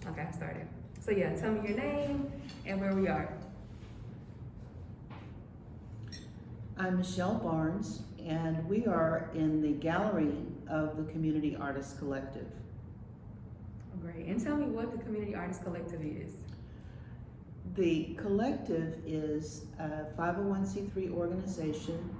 Okay, I started. So yeah, tell me your name and where we are. I'm Michelle Barnes, and we are in the gallery of the Community Artists Collective. Great. And tell me what the Community Artists Collective is. The collective is a 501c3 organization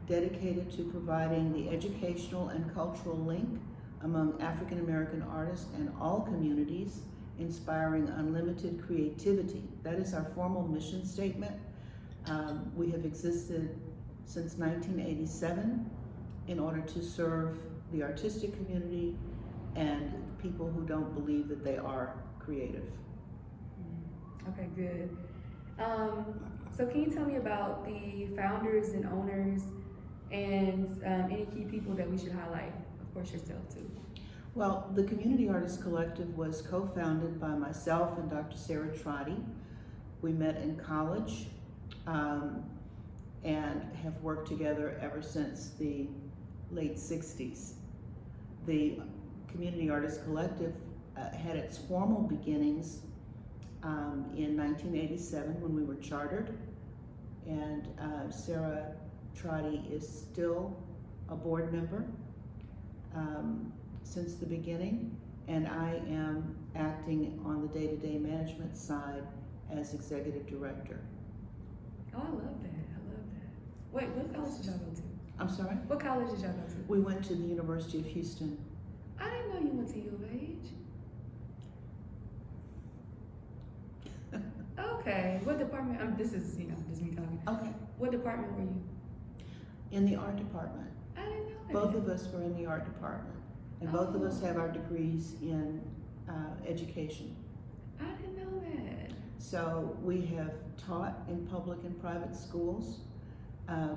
dedicated to providing the educational and cultural link among African American artists and all communities, inspiring unlimited creativity. That is our formal mission statement. We have existed since 1987 in order to serve the artistic community and people who don't believe that they are creative. Okay, good. So can you tell me about the founders and owners and any key people that we should highlight? Of course, yourself too. Well, the Community Artists Collective was co-founded by myself and Dr. Sarah Trotty. We met in college and have worked together ever since the late 60s. The Community Artists Collective had its formal beginnings in 1987 when we were chartered, and Sarah Trotty is still a board member since the beginning, and I am acting on the day-to-day management side as executive director. Oh, I love that. I love that. Wait, what college did y'all go to? I'm sorry? What college did y'all go to? We went to the University of Houston. I didn't know you went to U of H. Okay. What department? This is, just me talking. Okay. What department were you? In the art department. I didn't know that. Both of us were in the art department, and both of us have our degrees in education. I didn't know that. So we have taught in public and private schools,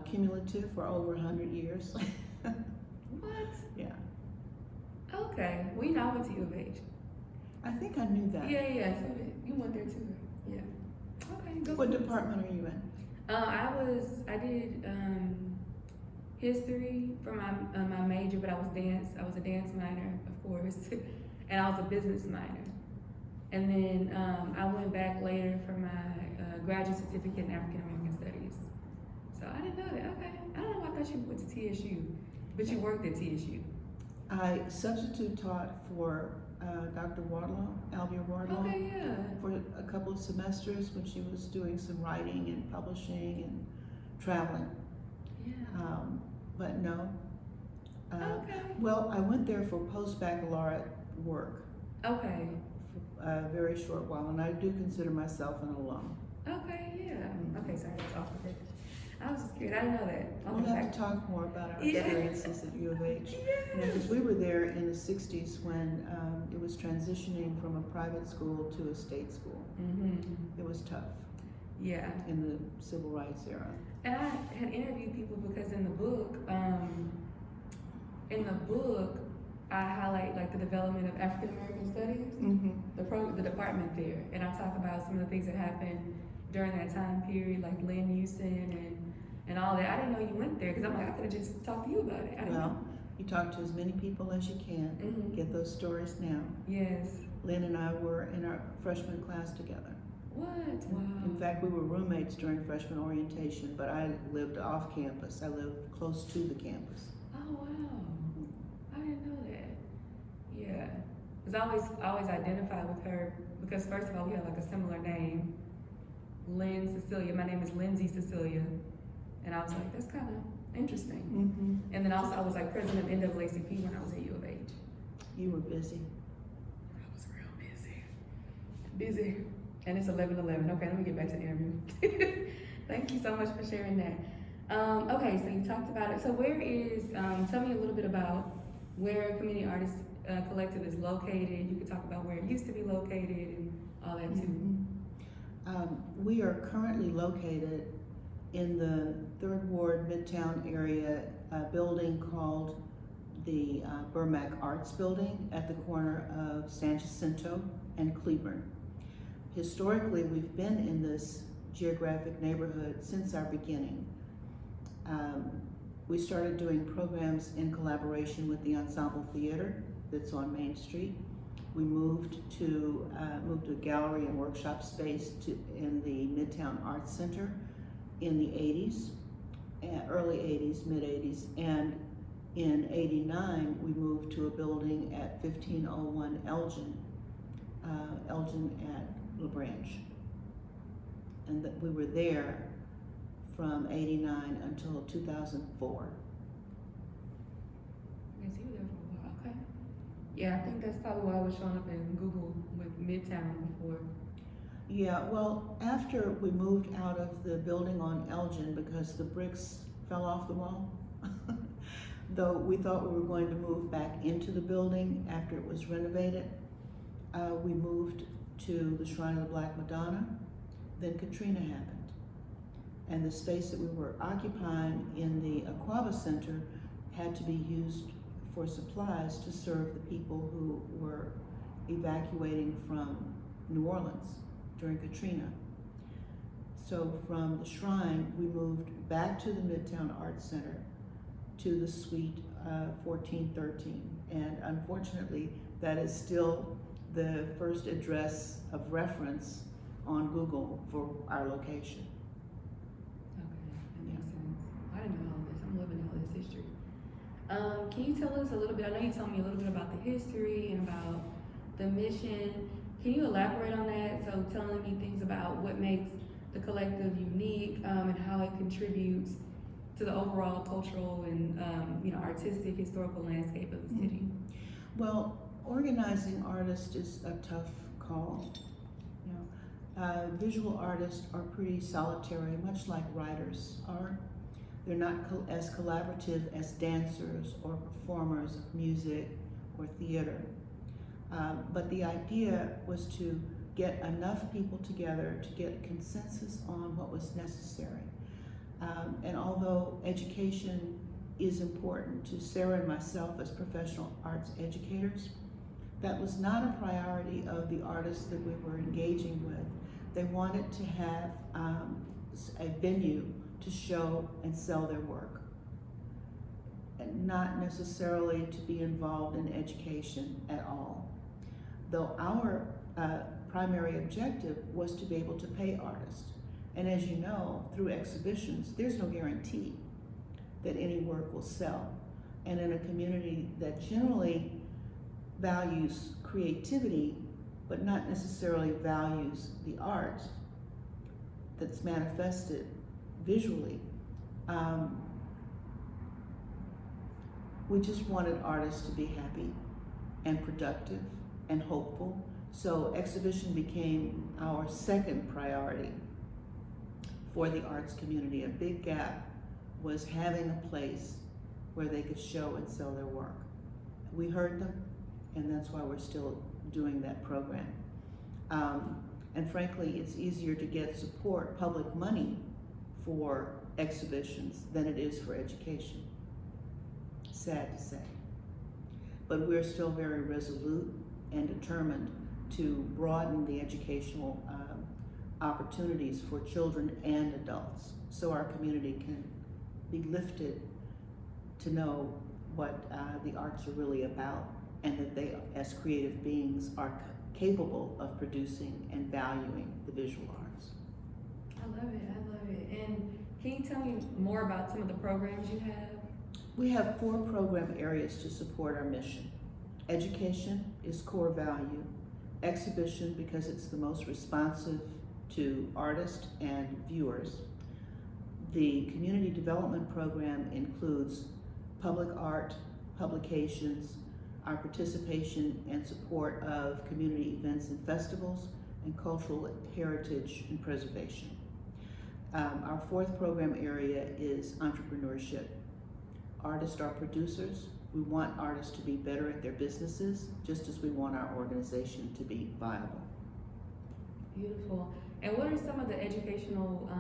cumulative for over 100 years. What? Yeah. Okay. We know I went to U of H. I think I knew that. Yeah. So you went there too. Yeah. Okay. Go What for it. department are you in? I did history for my major, but I was a dance minor, of course, and I was a business minor. And then I went back later for my graduate certificate in African American Studies. So I didn't know that. Okay. I don't know why I thought you went to TSU, but you worked at TSU. I substitute taught for Dr. Wardlaw, Alvia Wardlaw, Okay, yeah. for a couple of semesters when she was doing some writing and publishing and traveling. Yeah. But no. Okay. Well, I went there for post-baccalaureate work Okay. for a very short while, and I do consider myself an alum. Okay, yeah. Okay, sorry, that's off the page. I was just curious. I didn't know that. We'll have to talk more about our Yeah. experiences at U of H. Because we were there in the 60s when it was transitioning from a private school to a state school. Mm-hmm. It was tough Yeah. in the civil rights era. And I had interviewed people because in the book, I highlight like the development of African American Studies, Mm-hmm. the department there, and I talk about some of the things that happened during that time period, like Lynn Houston and all that. I didn't know you went there because I'm like, I could have just talked to you about it. I didn't Well, know. you talk to as many people as you can. Mhm. Get those stories now. Yes. Lynn and I were in our freshman class together. What? Wow. In fact, we were roommates during freshman orientation, but I lived off campus. I lived close to the campus. Oh wow. I didn't know that. Yeah. Because I always identify with her because first of all we have like a similar name. Lynn Cecilia. My name is Lindsay Cecilia. And I was like, that's kind of interesting. Mm-hmm. And then also I was like president of NAACP when I was at U of H. You were busy. I was real busy. Busy. And it's 11:11. Okay, let me get back to the interview. Thank you so much for sharing that. Okay, so you talked about it. So where is, tell me a little bit about where Community Artists Collective is located. You could talk about where it used to be located and all that too. We are currently located in the 3rd Ward Midtown area, a building called the Burmack Arts Building at the corner of San Jacinto and Cleburne. Historically, we've been in this geographic neighborhood since our beginning. We started doing programs in collaboration with the Ensemble Theater that's on Main Street, We moved to a gallery and workshop space in the Midtown Arts Center in the 80s, early 80s, mid 80s, and in 89 we moved to a building at 1501 Elgin at LaBranche, and that we were there from 89 until 2004. Yes, you were there for a while. Okay. Yeah, I think that's probably why I was showing up in Google with Midtown before. Yeah, well, after we moved out of the building on Elgin because the bricks fell off the wall, though we thought we were going to move back into the building after it was renovated, we moved to the Shrine of the Black Madonna. Then Katrina happened, and the space that we were occupying in the Aquaba Center had to be used for supplies to serve the people who were evacuating from New Orleans during Katrina. So from the Shrine, we moved back to the Midtown Arts Center to the suite 1413. And unfortunately, that is still the first address of reference on Google for our location. Okay, that makes sense. I didn't know all this. I'm living all this history. Can you tell us a little bit? I know you told me a little bit about the history and about the mission. Can you elaborate on that? So telling me things about what makes the collective unique and how it contributes to the overall cultural and artistic, historical landscape of the city. Well, organizing artists is a tough call. Visual artists are pretty solitary, much like writers are. They're not as collaborative as dancers or performers of music or theater. But the idea was to get enough people together to get consensus on what was necessary. And although education is important to Sarah and myself as professional arts educators, that was not a priority of the artists that we were engaging with. They wanted to have a venue to show and sell their work, and not necessarily to be involved in education at all. Though our primary objective was to be able to pay artists. And as you know, through exhibitions, there's no guarantee that any work will sell. And in a community that generally values creativity, but not necessarily values the art that's manifested visually, we just wanted artists to be happy and productive and hopeful. So exhibition became our second priority for the arts community. A big gap was having a place where they could show and sell their work. We heard them, and that's why we're still doing that program. And frankly, it's easier to get support, public money, for exhibitions than it is for education. Sad to say. But we're still very resolute and determined to broaden the educational opportunities for children and adults, so our community can be lifted to know what the arts are really about, and that they, as creative beings, are capable of producing and valuing the visual arts. I love it, I love it. And can you tell me more about some of the programs you have? We have 4 program areas to support our mission. Education is core value. Exhibition, because it's the most responsive to artists and viewers. The community development program includes public art, publications, our participation and support of community events and festivals, and cultural heritage and preservation. Our 4th program area is entrepreneurship. Artists are producers. We want artists to be better at their businesses, just as we want our organization to be viable. Beautiful. And what are some of the educational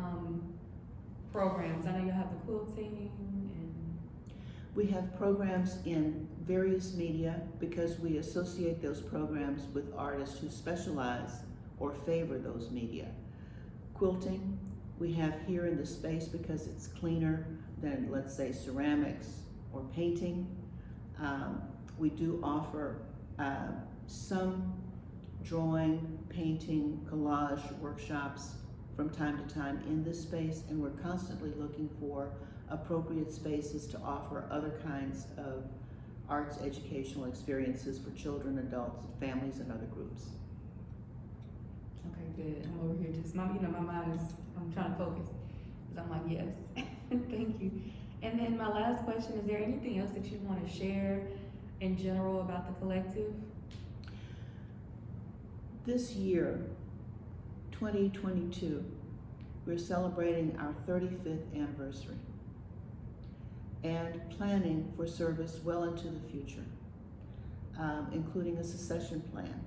programs? I know you have the quilting and... We have programs in various media because we associate those programs with artists who specialize or favor those media. Quilting, we have here in the space because it's cleaner than, let's say, ceramics or painting. We do offer some drawing, painting, collage workshops from time to time in this space, and we're constantly looking for appropriate spaces to offer other kinds of arts educational experiences for children, adults, families, and other groups. Okay, good. I'm over here just, my mind is, I'm trying to focus. Cause I'm like, yes, thank you. And then my last question, is there anything else that you want to share in general about the collective? This year, 2022, we're celebrating our 35th anniversary and planning for service well into the future, including a succession plan,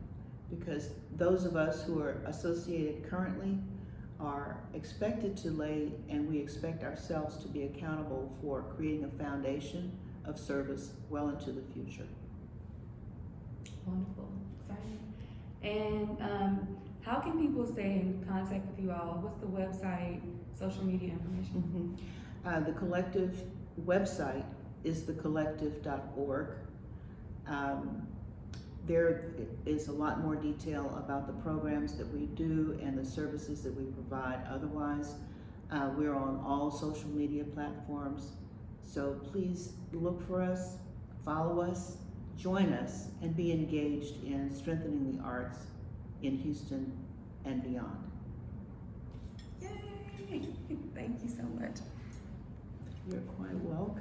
because those of us who are associated currently are expected to lay, and we expect ourselves to be accountable for creating a foundation of service well into the future. Wonderful, exciting. And how can people stay in contact with you all? What's the website, social media information? The collective website is thecollective.org. There is a lot more detail about the programs that we do and the services that we provide. Otherwise, we're on all social media platforms. So please look for us, follow us, join us, and be engaged in strengthening the arts in Houston and beyond. Yay! Thank you so much. You're quite welcome.